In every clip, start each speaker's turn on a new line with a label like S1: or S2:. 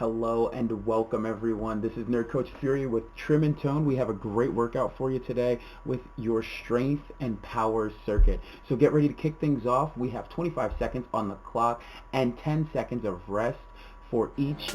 S1: Hello and welcome everyone. This is Nerd Coach Fury with Trim and Tone. We have a great workout for you today with your strength and power circuit. So get ready to kick things off. We have 25 seconds on the clock and 10 seconds of rest for each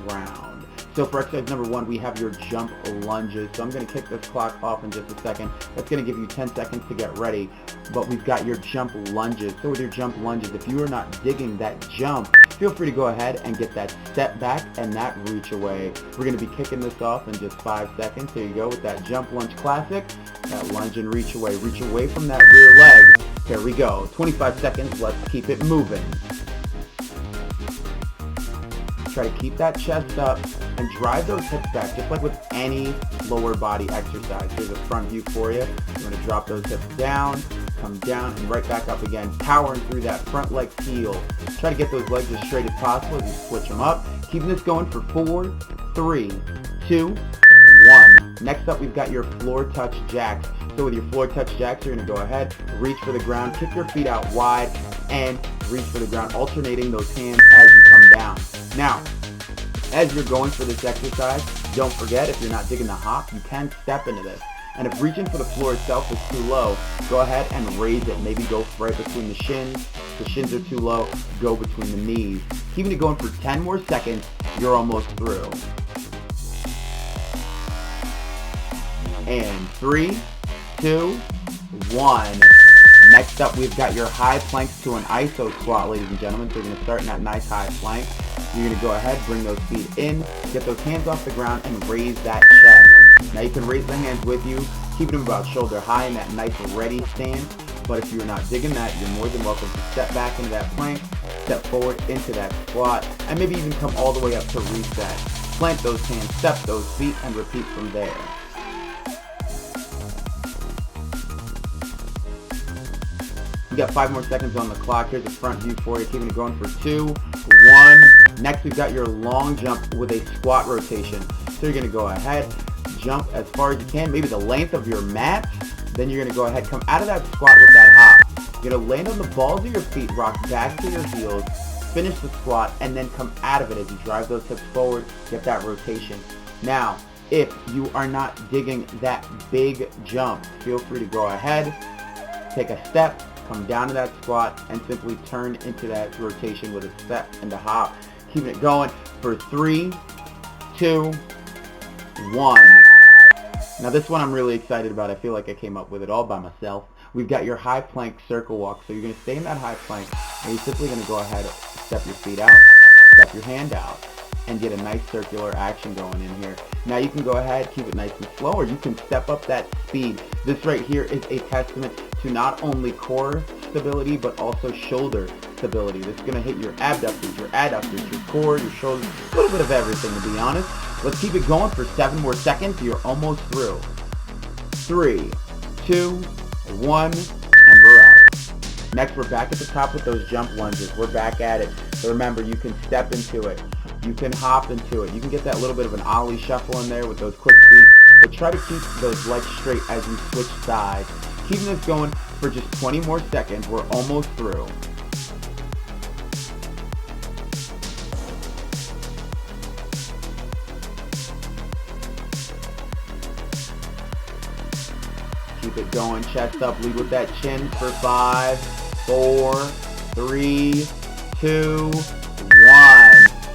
S1: round. So for exercise number 1, we have your jump lunges. So I'm going to kick this clock off in just a second. That's going to give you 10 seconds to get ready. But we've got your jump lunges. So with your jump lunges, if you are not digging that jump, feel free to go ahead and get that step back and that reach away. We're going to be kicking this off in just 5 seconds. Here you go with that jump lunge classic. That lunge and reach away. Reach away from that rear leg. Here we go. 25 seconds. Let's keep it moving. Try to keep that chest up and drive those hips back, just like with any lower body exercise. Here's a front view for you. You're going to drop those hips down, come down, and right back up again, powering through that front leg heel. Try to get those legs as straight as possible as you switch them up. Keeping this going for 4, 3, 2, 1. Next up, we've got your floor touch jacks. So with your floor touch jacks, you're going to go ahead, reach for the ground, kick your feet out wide, and reach for the ground, alternating those hands as you come down. Now, as you're going for this exercise, don't forget, if you're not digging the hop, you can step into this. And if reaching for the floor itself is too low, go ahead and raise it. Maybe go right between the shins. The shins are too low, go between the knees. Keeping it going for 10 more seconds, you're almost through. And 3, 2, 1. Next up, we've got your high planks to an iso squat, ladies and gentlemen. So you're going to start in that nice high plank. You're going to go ahead, bring those feet in, get those hands off the ground, and raise that chest. Now you can raise the hands with you, keep them about shoulder high in that nice ready stance. But if you're not digging that, you're more than welcome to step back into that plank, step forward into that squat, and maybe even come all the way up to reset. Plant those hands, step those feet, and repeat from there. You got 5 more seconds on the clock. Here's a front view for you. Keeping it going for 2, 1. Next, we've got your long jump with a squat rotation. So you're going to go ahead, jump as far as you can, maybe the length of your mat. Then you're going to go ahead, come out of that squat with that hop. You're going to land on the balls of your feet, rock back to your heels, finish the squat, and then come out of it as you drive those hips forward, get that rotation. Now, if you are not digging that big jump, feel free to go ahead, take a step, come down to that squat, and simply turn into that rotation with a step and a hop. Keeping it going for 3, 2, 1. Now this one I'm really excited about. I feel like I came up with it all by myself. We've got your high plank circle walk. So you're going to stay in that high plank, and you're simply going to go ahead, step your feet out, step your hand out, and get a nice circular action going in here. Now you can go ahead, keep it nice and slow, or you can step up that speed. This right here is a testament to not only core stability, but also shoulder stability. This is going to hit your abductors, your adductors, your core, your shoulders, a little bit of everything, to be honest. Let's keep it going for 7 more seconds. You're almost through. 3, 2, 1, and we're out. Next, we're back at the top with those jump lunges. We're back at it. So remember, you can step into it. You can hop into it. You can get that little bit of an ollie shuffle in there with those quick feet. But try to keep those legs straight as you switch sides. Keeping this going for just 20 more seconds. We're almost through. Keep it going, chest up, lead with that chin for 5, 4, 3, 2, 1.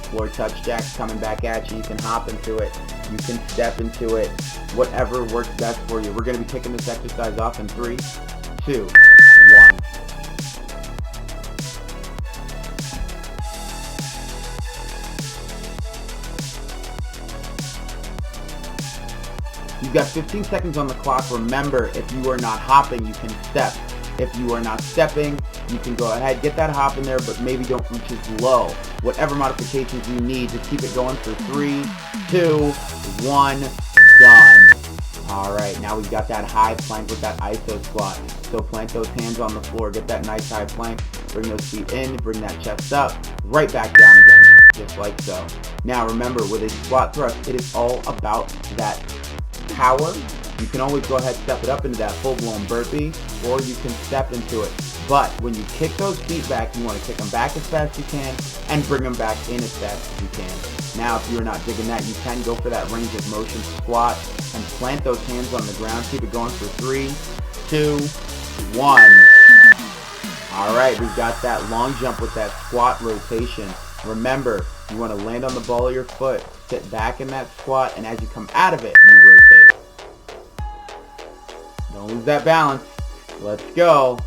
S1: Floor touch jacks coming back at you. You can hop into it. You can step into it. Whatever works best for you. We're going to be kicking this exercise off in 3, 2, 1. You've got 15 seconds on the clock. Remember, if you are not hopping, you can step. If you are not stepping, you can go ahead, get that hop in there, but maybe don't reach as low. Whatever modifications you need, just keep it going for 3, 2, 1, done. All right, now we've got that high plank with that iso squat. So plant those hands on the floor, get that nice high plank, bring those feet in, bring that chest up, right back down again, just like so. Now remember, with a squat thrust, it is all about that power. You can always go ahead and step it up into that full-blown burpee, or you can step into it But when you kick those feet back, you want to kick them back as fast as you can and bring them back in as fast as you can. Now, if you're not digging that, you can go for that range of motion squat and plant those hands on the ground. Keep it going for 3, 2, 1. All right, we've got that long jump with that squat rotation. Remember, you want to land on the ball of your foot, sit back in that squat, and as you come out of it, you rotate. Don't lose that balance. Let's go.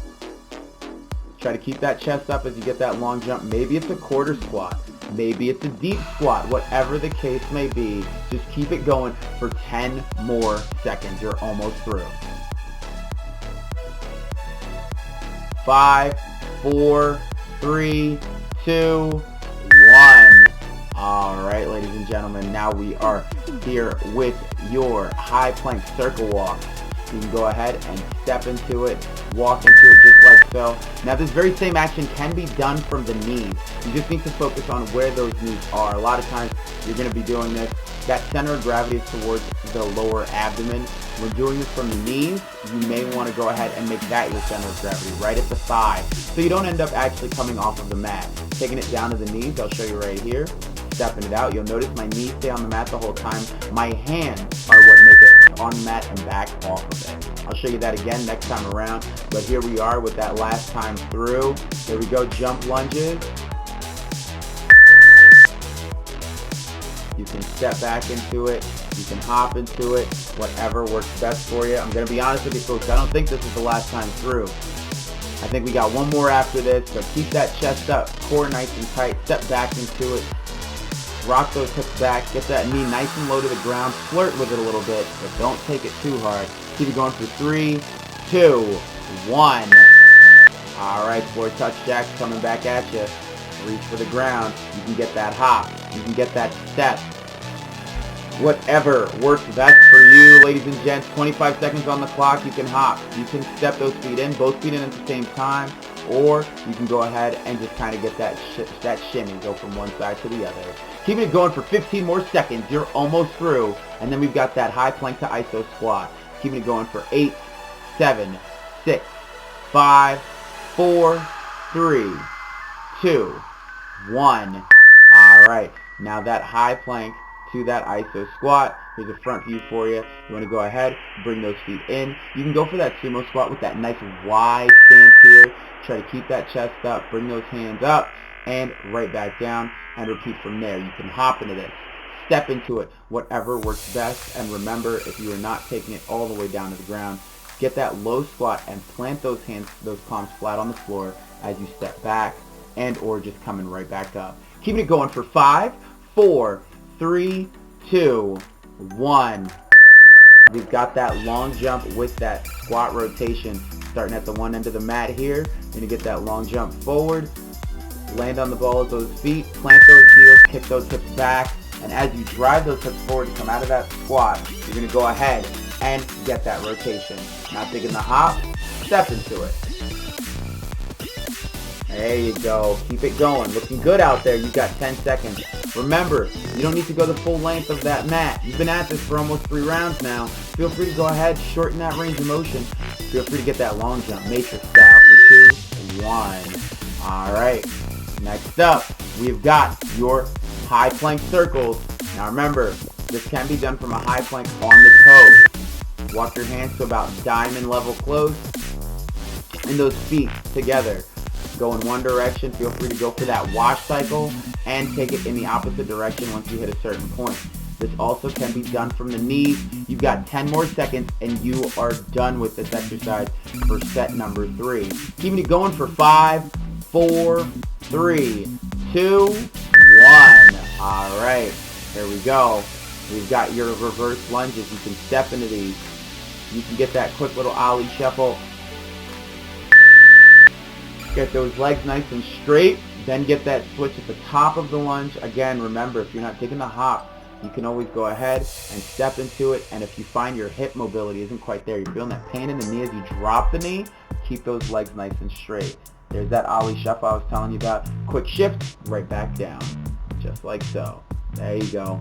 S1: Try to keep that chest up as you get that long jump. Maybe it's a quarter squat. Maybe it's a deep squat. Whatever the case may be, just keep it going for 10 more seconds. You're almost through. 5, 4, 3, 2, 1. All right, ladies and gentlemen, now we are here with your high plank circle walk. You can go ahead and step into it, walk into it just like so. Now this very same action can be done from the knees. You just need to focus on where those knees are. A lot of times you're going to be doing this. That center of gravity is towards the lower abdomen. When doing this from the knees, you may want to go ahead and make that your center of gravity, right at the thigh. So you don't end up actually coming off of the mat. Taking it down to the knees, I'll show you right here. Stepping it out, you'll notice my knees stay on the mat the whole time. My hands are what make it on the mat and back off of it. I'll show you that again next time around, but here we are with that last time through. Here we go, jump lunges. You can step back into it, you can hop into it, whatever works best for you. I'm going to be honest with you folks, I don't think this is the last time through. I think we got one more after this, so keep that chest up, core nice and tight, step back into it. Rock those hips back, get that knee nice and low to the ground, flirt with it a little bit, but don't take it too hard. Keep it going for 3, 2, 1. All right, floor touch jacks coming back at you. Reach for the ground. You can get that hop. You can get that step. Whatever works best for you, ladies and gents. 25 seconds on the clock. You can hop. You can step those feet in, both feet in at the same time. Or you can go ahead and just kind of get that shimmy, go from one side to the other. Keeping it going for 15 more seconds. You're almost through. And then we've got that high plank to iso squat. Keeping it going for 8, 7, 6, 5, 4, 3, 2, 1. All right. Now that high plank to that iso squat. Here's a front view for you. You want to go ahead, bring those feet in. You can go for that sumo squat with that nice wide stance here. Try to keep that chest up, bring those hands up, and right back down, and repeat from there. You can hop into this, step into it, whatever works best. And remember, if you are not taking it all the way down to the ground, get that low squat and plant those hands, those palms flat on the floor as you step back and or just coming right back up. Keeping it going for 5, 4, 3, 2, 1. We've got that long jump with that squat rotation. Starting at the one end of the mat here. You're going to get that long jump forward. Land on the ball with those feet. Plant those heels. Kick those hips back. And as you drive those hips forward to come out of that squat, you're going to go ahead and get that rotation. Not taking the hop. Step into it. There you go. Keep it going. Looking good out there. You've got 10 seconds. Remember, you don't need to go the full length of that mat. You've been at this for almost 3 rounds now. Feel free to go ahead, shorten that range of motion. Feel free to get that long jump, matrix style for 2, 1. All right. Next up, we've got your high plank circles. Now remember, this can be done from a high plank on the toes. Walk your hands to about diamond level close, and those feet together. Go in one direction. Feel free to go for that wash cycle and take it in the opposite direction once you hit a certain point. This also can be done from the knees. You've got 10 more seconds and you are done with this exercise for set number 3. Keeping it going for 5, 4, 3, 2, 1. All right, here we go. We've got your reverse lunges. You can step into these. You can get that quick little ollie shuffle. Get those legs nice and straight, then get that switch at the top of the lunge. Again, remember, if you're not taking the hop, you can always go ahead and step into it. And if you find your hip mobility isn't quite there, you're feeling that pain in the knee as you drop the knee, keep those legs nice and straight. There's that ollie shuffle I was telling you about. Quick shift, right back down, just like so. There you go.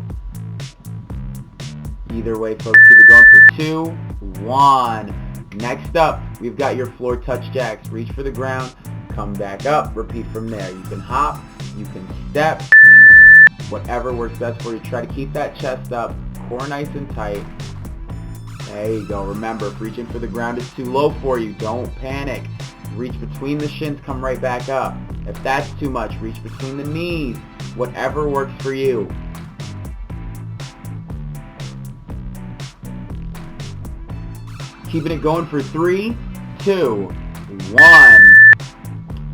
S1: Either way, folks, keep it going for 2, 1. Next up, we've got your floor touch jacks. Reach for the ground, come back up, repeat from there. You can hop, you can step, whatever works best for you. Try to keep that chest up, core nice and tight. There you go. Remember, if reaching for the ground is too low for you, don't panic. Reach between the shins, come right back up. If that's too much, reach between the knees. Whatever works for you. Keeping it going for 3, 2, 1.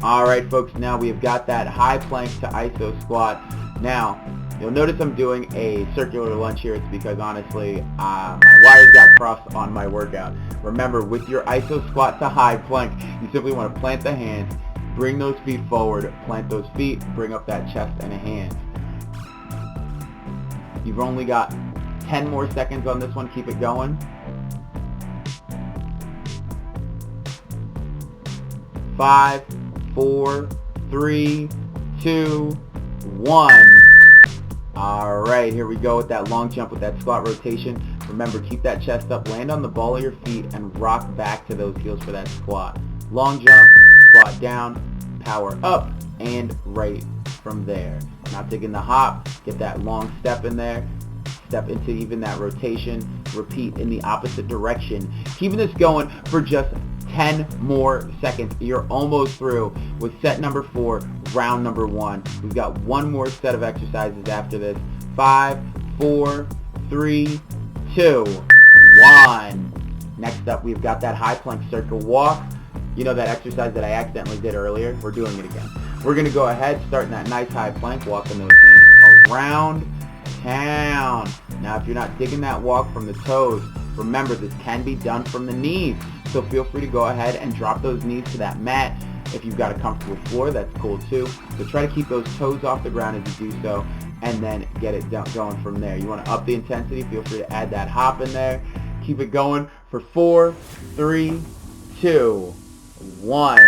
S1: Alright folks, now we have got that high plank to iso squat. Now, you'll notice I'm doing a circular lunge here. It's because honestly, my wires got crossed on my workout. Remember, with your iso squat to high plank, you simply want to plant the hands, bring those feet forward, plant those feet, bring up that chest and a hand. You've only got 10 more seconds on this one. Keep it going. 5, 4, 3, 2, 1. Alright, here we go with that long jump with that squat rotation. Remember, keep that chest up, land on the ball of your feet, and rock back to those heels for that squat. Long jump, squat down, power up, and right from there. Not taking the hop, get that long step in there, step into even that rotation, repeat in the opposite direction. Keeping this going for just 10 more seconds. You're almost through with set number 4, round number 1. We've got one more set of exercises after this. 5, 4, 3, 2, 1. Next up, we've got that high plank circle walk. You know that exercise that I accidentally did earlier? We're doing it again. We're going to go ahead, starting that nice high plank, walking those hands around town. Now, if you're not digging that walk from the toes, remember this can be done from the knees. So feel free to go ahead and drop those knees to that mat. If you've got a comfortable floor, that's cool too. So try to keep those toes off the ground as you do so, and then get it going from there. You want to up the intensity, feel free to add that hop in there. Keep it going for 4, 3, 2, 1.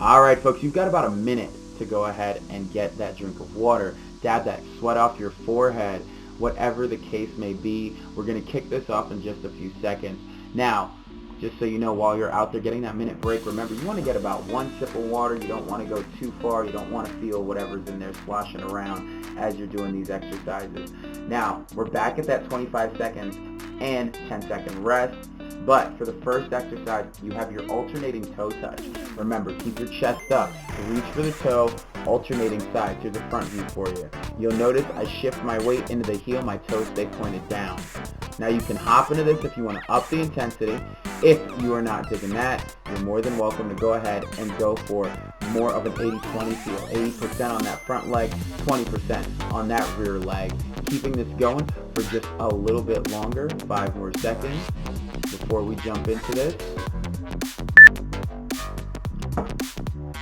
S1: Alright folks, you've got about a minute to go ahead and get that drink of water. Dab that sweat off your forehead. Whatever the case may be, we're going to kick this off in just a few seconds. Now, just so you know, while you're out there getting that minute break, remember you want to get about 1 sip of water. You don't want to go too far. You don't want to feel whatever's in there sloshing around as you're doing these exercises. Now, we're back at that 25 seconds and 10-second rest. But for the first exercise, you have your alternating toe touch. Remember, keep your chest up. Reach for the toe, alternating side to the front view for you. You'll notice I shift my weight into the heel, my toes stay pointed down. Now you can hop into this if you want to up the intensity. If you are not digging that, you're more than welcome to go ahead and go for more of an 80-20 feel. 80% on that front leg, 20% on that rear leg. Keeping this going for just a little bit longer, 5 more seconds before we jump into this.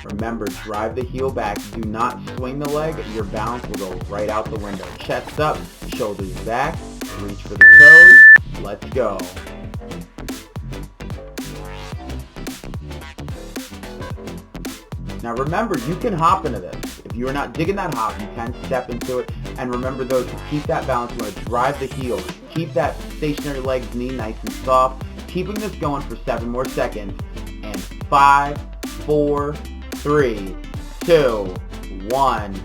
S1: Remember, drive the heel back. Do not swing the leg. Your balance will go right out the window. Chest up, shoulders back. Reach for the toes. Let's go. Now remember, you can hop into this. If you are not digging that hop, you can step into it. And remember though, to keep that balance, you want to drive the heel. Keep that stationary leg's knee nice and soft. Keeping this going for 7 more seconds. And 5, 4, 3, 2, 1.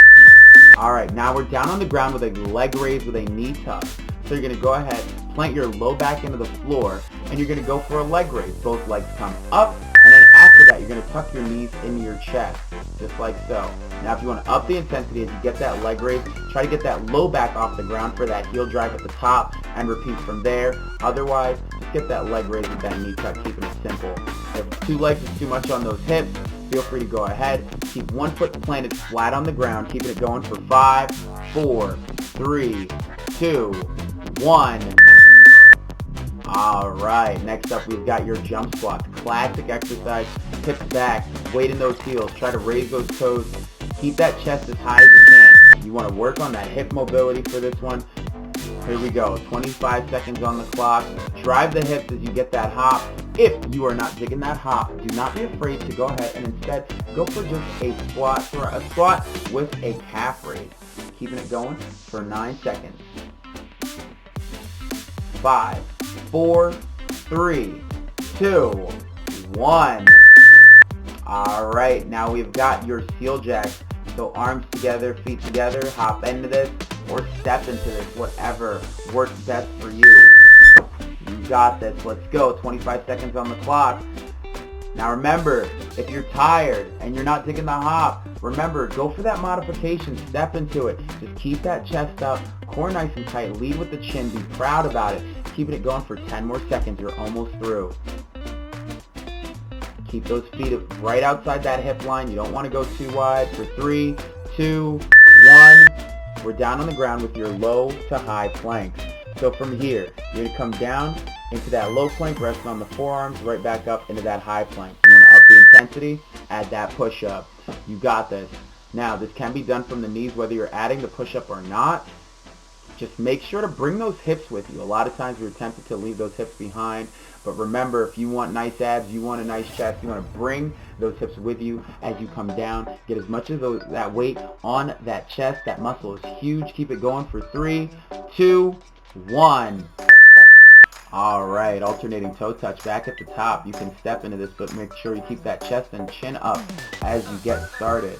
S1: Alright, now we're down on the ground with a leg raise with a knee tuck. So you're going to go ahead, plant your low back into the floor, and you're going to go for a leg raise. Both legs come up, and then after that, you're going to tuck your knees into your chest, just like so. Now, if you want to up the intensity as you get that leg raise, try to get that low back off the ground for that heel drive at the top, and repeat from there. Otherwise, just get that leg raise with that knee tuck, keeping it simple. If 2 legs is too much on those hips, feel free to go ahead. Keep 1 foot planted flat on the ground, keeping it going for 5, 4, 3, 2, 1. Alright, next up we've got your jump squats. Classic exercise, hips back, weight in those heels, try to raise those toes, keep that chest as high as you can. You want to work on that hip mobility for this one. Here we go, 25 seconds on the clock. Drive the hips as you get that hop. If you are not digging that hop, do not be afraid to go ahead and instead go for just a squat with a calf raise. Keeping it going for 9 seconds. 5, 4, 3, 2, 1. Alright, now we've got your seal jacks. So arms together, feet together, hop into this, or step into this, whatever works best for you. You got this. Let's go. 25 seconds on the clock. Now remember, if you're tired and you're not digging the hop, remember, go for that modification. Step into it. Just keep that chest up, core nice and tight. Lead with the chin. Be proud about it. Keeping it going for 10 more seconds. You're almost through. Keep those feet right outside that hip line. You don't want to go too wide. For 3, 2, 1. We're down on the ground with your low to high planks. So from here, you're going to come down into that low plank, resting on the forearms, right back up into that high plank. You want to up the intensity, add that push-up. You got this. Now, this can be done from the knees, whether you're adding the push-up or not. Just make sure to bring those hips with you. A lot of times we're tempted to leave those hips behind. But remember, if you want nice abs, you want a nice chest, you want to bring those hips with you as you come down. Get as much of that weight on that chest. That muscle is huge. Keep it going for 3, 2, 1. All right, alternating toe touch back at the top. You can step into this, but make sure you keep that chest and chin up as you get started.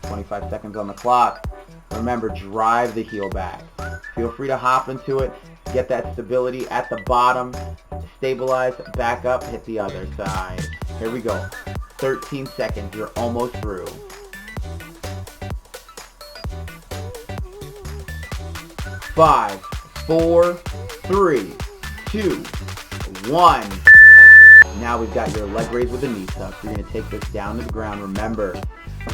S1: 25 seconds on the clock. Remember, drive the heel back. Feel free to hop into it. Get that stability at the bottom. Stabilize, back up, hit the other side. Here we go. 13 seconds. You're almost through. 5, 4, 3, 2, 1. Now we've got your leg raise with a knee tuck. You're going to take this down to the ground. Remember,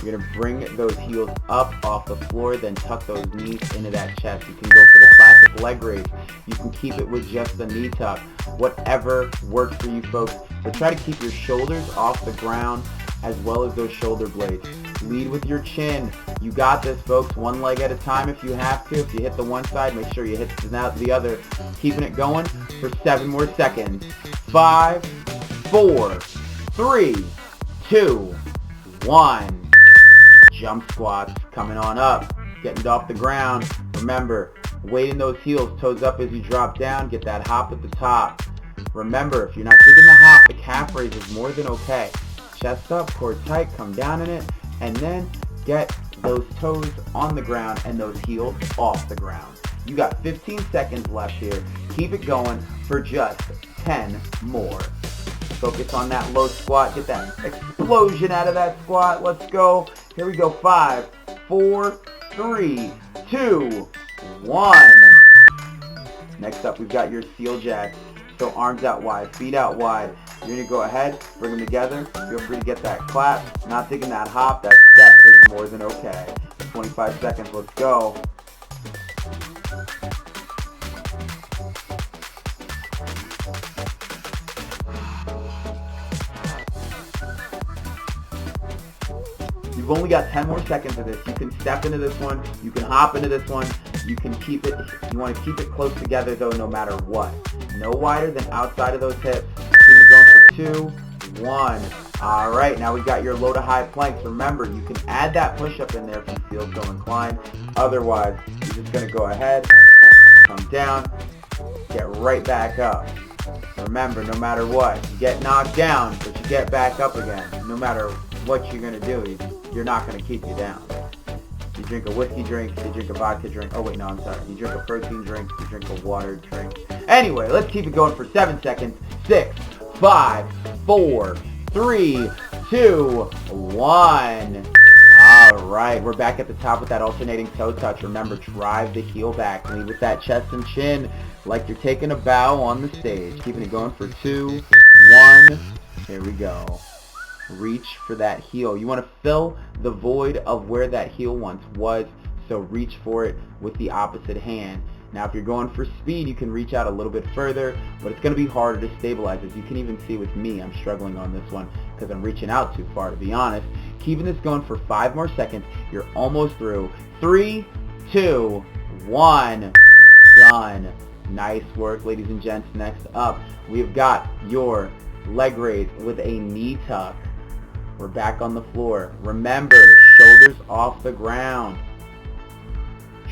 S1: you're going to bring those heels up off the floor, then tuck those knees into that chest. You can go for the classic leg raise. You can keep it with just the knee tuck. Whatever works for you folks. But try to keep your shoulders off the ground as well as those shoulder blades. Lead with your chin. You got this, folks. One leg at a time if you have to. If you hit the one side, make sure you hit the other. Keeping it going for 7 more seconds. 5, 4, 3, 2, 1. Jump squats coming on up. Getting off the ground. Remember, weight in those heels, toes up as you drop down. Get that hop at the top. Remember, if you're not digging the hop, the calf raise is more than okay. Chest up, core tight, come down in it, and then get those toes on the ground and those heels off the ground. You got 15 seconds left here. Keep it going for just 10 more. Focus on that low squat. Get that explosion out of that squat. Let's go. Here we go. 5, 4, 3, 2, 1. Next up, we've got your seal jacks. So arms out wide, feet out wide. You're going to go ahead, bring them together. Feel free to get that clap. Not taking that hop. That step is more than okay. 25 seconds. Let's go. You've only got 10 more seconds of this. You can step into this one. You can hop into this one. You can keep it. You want to keep it close together though, no matter what. No wider than outside of those hips. Keep it going for 2, 1. All right, now we've got your low to high planks. Remember, you can add that push-up in there if you feel so inclined. Otherwise, you're just going to go ahead, come down, get right back up. Remember, no matter what, you get knocked down, but you get back up again. No matter what you're going to do, you're not going to keep you down. You drink a whiskey drink, you drink a vodka drink. Oh wait, no, I'm sorry. You drink a protein drink, you drink a water drink. Anyway, let's keep it going for 7 seconds. 6, 5, 4, 3, 2, 1. All right, we're back at the top with that alternating toe touch. Remember, drive the heel back. Lead with that chest and chin like you're taking a bow on the stage. Keeping it going for 2, 1. Here we go. Reach for that heel. You want to fill the void of where that heel once was, so reach for it with the opposite hand. Now if you're going for speed, you can reach out a little bit further, but it's going to be harder to stabilize. As you can even see with me, I'm struggling on this one because I'm reaching out too far, to be honest. Keeping this going for 5 more seconds. You're almost through. 3, 2, 1. Done. Nice work, ladies and gents. Next up, we've got your leg raise with a knee tuck. We're back on the floor. Remember, shoulders off the ground.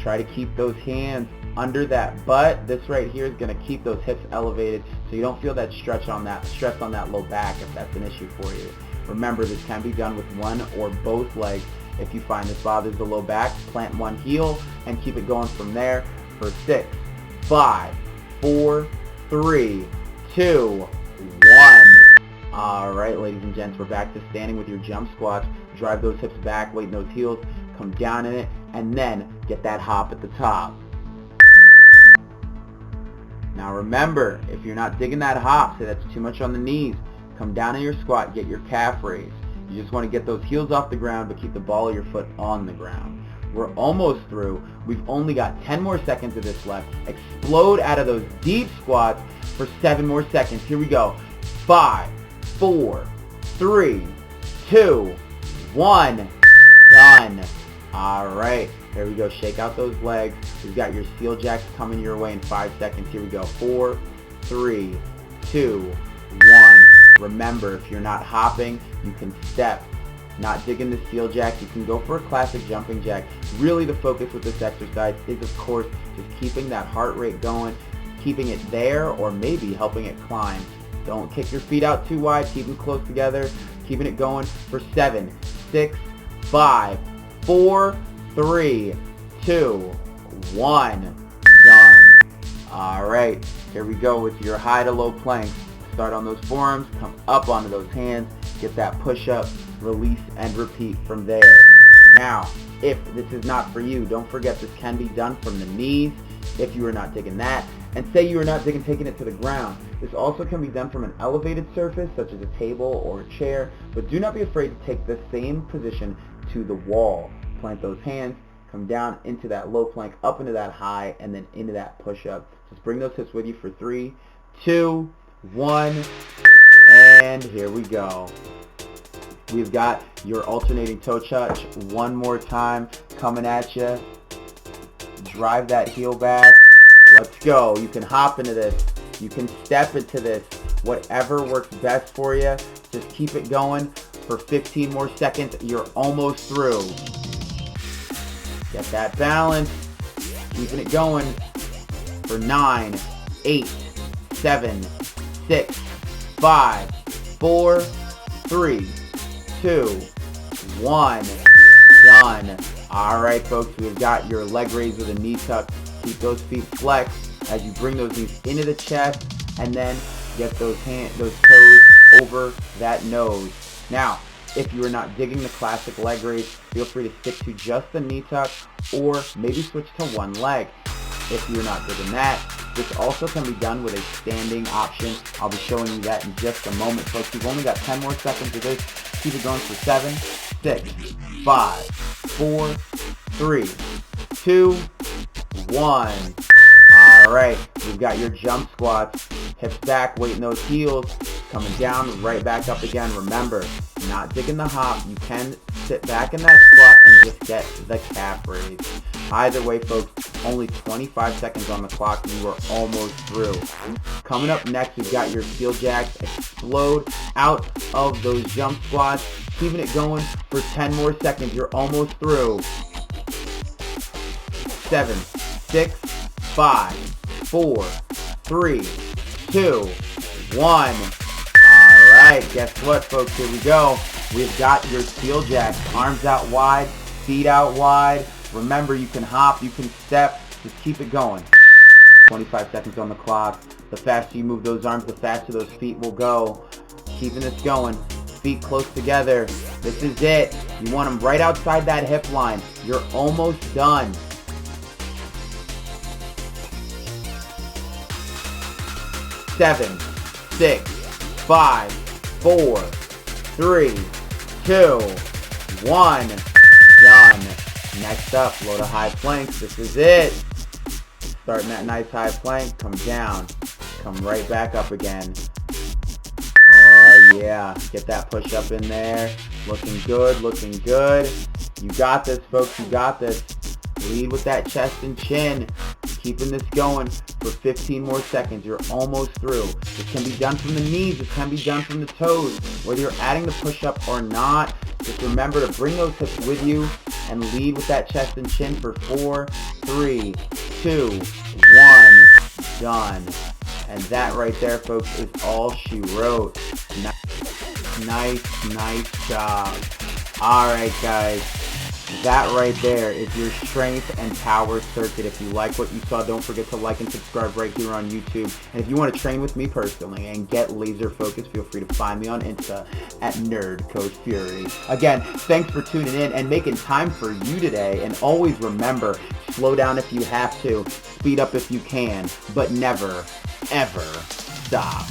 S1: Try to keep those hands under that butt. This right here is going to keep those hips elevated so you don't feel that stress on that low back if that's an issue for you. Remember, this can be done with one or both legs. If you find this bothers the low back, plant one heel and keep it going from there for 6, 5, 4, 3, 2, 1. Alright, ladies and gents, we're back to standing with your jump squats. Drive those hips back, weighten those heels, come down in it, and then get that hop at the top. Now remember, if you're not digging that hop, say that's too much on the knees, come down in your squat, get your calf raised. You just want to get those heels off the ground, but keep the ball of your foot on the ground. We're almost through. We've only got 10 more seconds of this left. Explode out of those deep squats for 7 more seconds. Here we go. 5, 4, 3, 2, 1. Done. Alright, there we go. Shake out those legs. We've got your steel jacks coming your way in 5 seconds. Here we go. 4, 3, 2, 1. Remember, if you're not hopping, you can step. Not digging the steel jack, you can go for a classic jumping jack. Really, the focus with this exercise is, of course, just keeping that heart rate going, keeping it there, or maybe helping it climb. Don't kick your feet out too wide. Keep them close together. Keeping it going for 7, 6, 5, 4, 3, 2, 1. Done. Alright, here we go with your high to low plank. Start on those forearms, come up onto those hands, get that push-up, release, and repeat from there. Now, if this is not for you, don't forget this can be done from the knees if you are not digging that. And say you are not digging taking it to the ground. This also can be done from an elevated surface, such as a table or a chair, but do not be afraid to take the same position to the wall. Plant those hands, come down into that low plank, up into that high, and then into that push-up. Just bring those hips with you for 3, 2, 1, and here we go. We've got your alternating toe touch one more time coming at you. Drive that heel back. Let's go. You can hop into this. You can step into this. Whatever works best for you. Just keep it going for 15 more seconds. You're almost through. Get that balance. Keeping it going for 9, 8, 7, 6, 5, 4, 3, 2, 1. Done. Alright folks, we've got your leg raise with a knee tuck. Keep those feet flexed as you bring those knees into the chest and then get those toes over that nose. Now, if you are not digging the classic leg raise, feel free to stick to just the knee tuck or maybe switch to one leg. If you're not digging that, this also can be done with a standing option. I'll be showing you that in just a moment, folks. We've only got 10 more seconds of this. Keep it going for 7, 6, 5, 4, 3, 2, 1. Alright, we've got your jump squats. Hips back, weighting those heels, coming down, right back up again. Remember, not digging the hop. You can sit back in that squat and just get the calf raise. Either way, folks, only 25 seconds on the clock and you are almost through. Coming up next, we've got your steel jacks. Explode out of those jump squats. Keeping it going for 10 more seconds. You're almost through. 7, 6, 5, 4, 3, 2, 1. Alright, guess what, folks? Here we go. We've got your steel jacks. Arms out wide, feet out wide. Remember, you can hop, you can step. Just keep it going. 25 seconds on the clock. The faster you move those arms, the faster those feet will go. Keeping this going. Feet close together. This is it. You want them right outside that hip line. You're almost done. 7, 6, 5, 4, 3, 2, 1. Done. Next up, load a high plank. This is it. Starting that nice high plank. Come down. Come right back up again. Oh yeah. Get that push up in there. Looking good. Looking good. You got this, folks. You got this. Lead with that chest and chin. Keeping this going for 15 more seconds. You're almost through. This can be done from the knees. This can be done from the toes. Whether you're adding the push-up or not, just remember to bring those hips with you and lead with that chest and chin for 4, 3, 2, 1, done. And that right there, folks, is all she wrote. Nice job. Alright, guys. That right there is your strength and power circuit. If you like what you saw, don't forget to like and subscribe right here on YouTube. And if you want to train with me personally and get laser focused, feel free to find me on Insta at NerdCoachFury. Again, thanks for tuning in and making time for you today. And always remember, slow down if you have to, speed up if you can, but never, ever stop.